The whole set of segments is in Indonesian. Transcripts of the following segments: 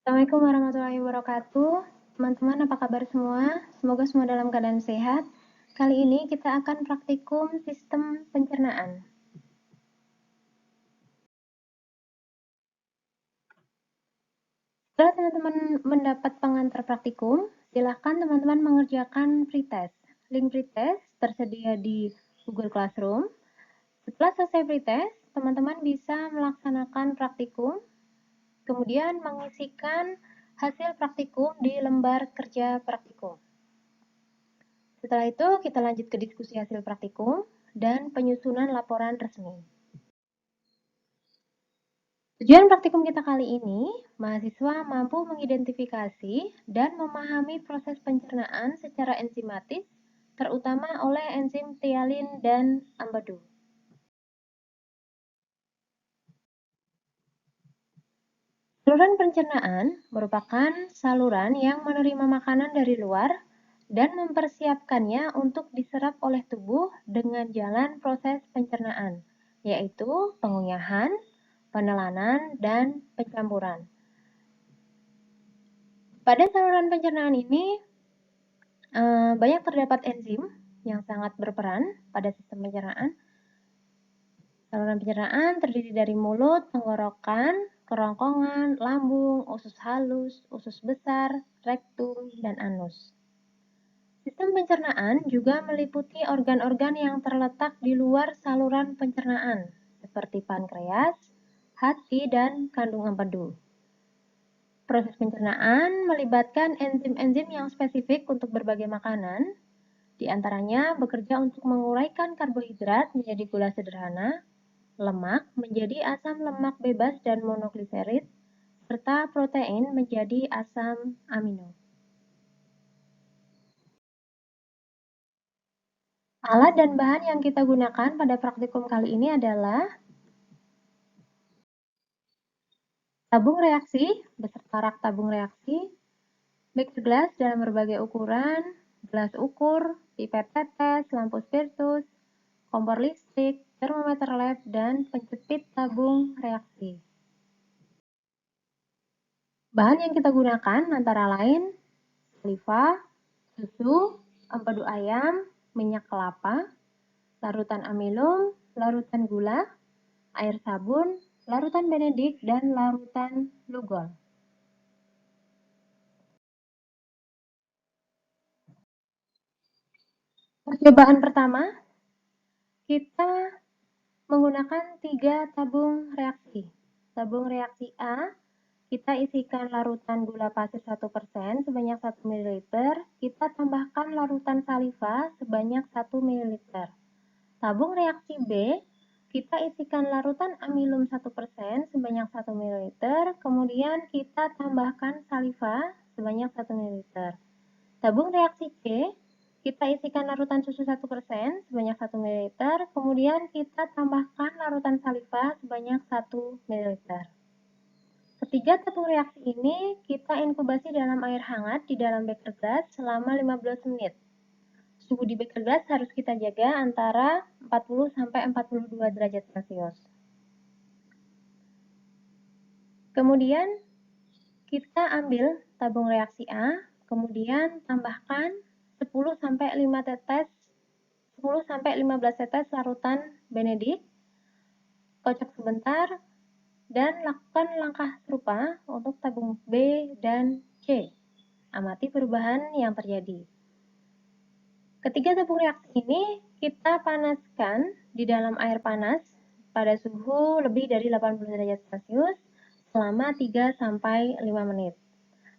Assalamualaikum warahmatullahi wabarakatuh. Teman-teman, apa kabar semua? Semoga semua dalam keadaan sehat. Kali ini kita akan praktikum sistem pencernaan. Setelah teman-teman mendapat pengantar praktikum, silakan teman-teman mengerjakan pretest. Link pretest tersedia di Google Classroom. Setelah selesai pretest, teman-teman bisa melaksanakan praktikum, kemudian mengisikan hasil praktikum di lembar kerja praktikum. Setelah itu, kita lanjut ke diskusi hasil praktikum dan penyusunan laporan resmi. Tujuan praktikum kita kali ini, mahasiswa mampu mengidentifikasi dan memahami proses pencernaan secara enzimatis, terutama oleh enzim thialin dan ampadu. Saluran pencernaan merupakan saluran yang menerima makanan dari luar dan mempersiapkannya untuk diserap oleh tubuh dengan jalan proses pencernaan, yaitu pengunyahan, penelanan, dan pencampuran. Pada saluran pencernaan ini, banyak terdapat enzim yang sangat berperan pada sistem pencernaan. Saluran pencernaan terdiri dari mulut, tenggorokan, kerongkongan, lambung, usus halus, usus besar, rektum, dan anus. Sistem pencernaan juga meliputi organ-organ yang terletak di luar saluran pencernaan, seperti pankreas, hati, dan kandung empedu. Proses pencernaan melibatkan enzim-enzim yang spesifik untuk berbagai makanan, di antaranya bekerja untuk menguraikan karbohidrat menjadi gula sederhana, lemak menjadi asam lemak bebas dan monogliserid, serta protein menjadi asam amino. Alat dan bahan yang kita gunakan pada praktikum kali ini adalah tabung reaksi beserta rak tabung reaksi, mixer glass dalam berbagai ukuran, gelas ukur, pipet tetes, lampu spiritus, kompor listrik, termometer lab, dan penjepit tabung reaksi. Bahan yang kita gunakan antara lain saliva, susu, empedu ayam, minyak kelapa, larutan amilum, larutan gula, air sabun, larutan benedik, dan larutan lugol. Percobaan pertama, kita menggunakan 3 tabung reaksi. Tabung reaksi A, kita isikan larutan gula pasir 1% sebanyak 1 ml, kita tambahkan larutan saliva sebanyak 1 ml. Tabung reaksi B, kita isikan larutan amilum 1% sebanyak 1 ml, kemudian kita tambahkan saliva sebanyak 1 ml. Tabung reaksi C, kita isikan larutan susu 1% sebanyak 1 ml, kemudian kita tambahkan larutan saliva sebanyak 1 ml. Ketiga tabung reaksi ini kita inkubasi dalam air hangat di dalam beker gas selama 15 menit. Suhu di beker gas harus kita jaga antara 40–42 derajat Celcius. Kemudian kita ambil tabung reaksi A, kemudian tambahkan 10–15 tetes larutan benedik, kocok sebentar, dan lakukan langkah serupa untuk tabung B dan C. Amati perubahan yang terjadi. Ketiga tabung reaksi ini kita panaskan di dalam air panas pada suhu lebih dari 80 derajat Celcius selama 3–5 menit.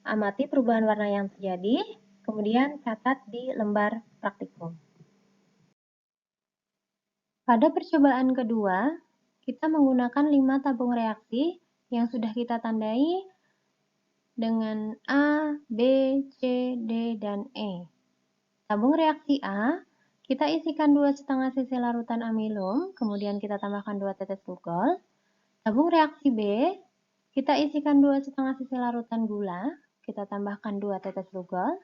Amati perubahan warna yang terjadi, kemudian catat di lembar praktikum. Pada percobaan kedua, kita menggunakan 5 tabung reaksi yang sudah kita tandai dengan A, B, C, D, dan E. Tabung reaksi A, kita isikan 2,5 cc larutan amilum, kemudian kita tambahkan 2 tetes glucol. Tabung reaksi B, kita isikan 2,5 cc larutan gula, kita tambahkan 2 tetes glucol.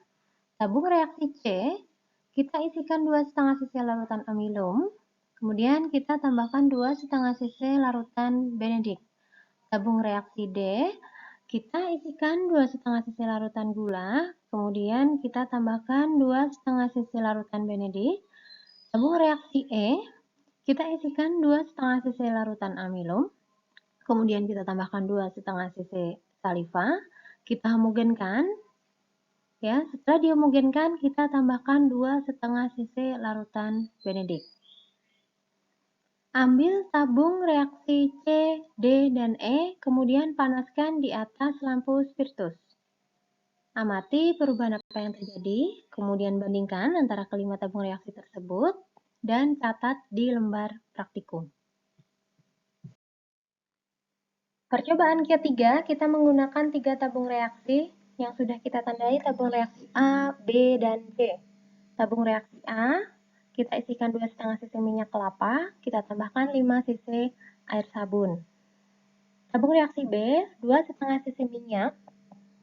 Tabung reaksi C, kita isikan 2,5 cc larutan amilum, kemudian kita tambahkan 2,5 cc larutan benedik. Tabung reaksi D, Kita isikan 2,5 cc larutan gula, kemudian kita tambahkan 2,5 cc larutan benedik. Tabung reaksi E, kita isikan 2,5 cc larutan amilum, kemudian kita tambahkan 2,5 cc saliva, kita homogenkan. Ya, setelah dihomogenkan, kita tambahkan 2,5 cc larutan benedik. Ambil tabung reaksi C, D, dan E, kemudian panaskan di atas lampu spiritus. Amati perubahan apa yang terjadi, kemudian bandingkan antara kelima tabung reaksi tersebut, dan catat di lembar praktikum. Percobaan ketiga, kita menggunakan 3 tabung reaksi yang sudah kita tandai tabung reaksi A, B, dan C. Tabung reaksi A, kita isikan 2,5 cc minyak kelapa, kita tambahkan 5 cc air sabun. Tabung reaksi B, 2,5 cc minyak,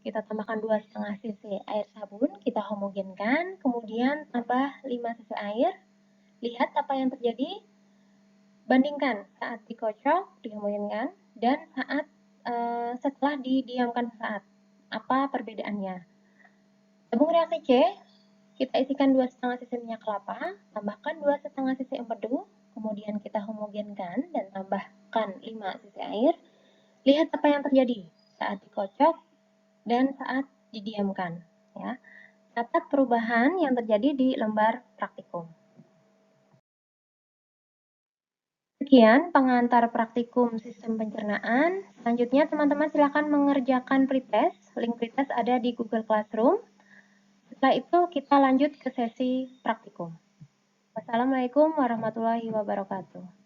kita tambahkan 2,5 cc air sabun, kita homogenkan, kemudian tambah 5 cc air. Lihat apa yang terjadi, bandingkan saat dikocok, dihomogenkan, dan saat setelah didiamkan sesaat. Apa perbedaannya? Tabung reaksi C, kita isikan 2,5 cc minyak kelapa, tambahkan 2,5 cc empedu, kemudian kita homogenkan dan tambahkan 5 cc air. Lihat apa yang terjadi saat dikocok dan saat didiamkan. Ya. Catat perubahan yang terjadi di lembar praktikum. Sekian pengantar praktikum sistem pencernaan. Selanjutnya teman-teman silakan mengerjakan pretest. Link pretest ada di Google Classroom. Setelah itu kita lanjut ke sesi praktikum. Wassalamualaikum warahmatullahi wabarakatuh.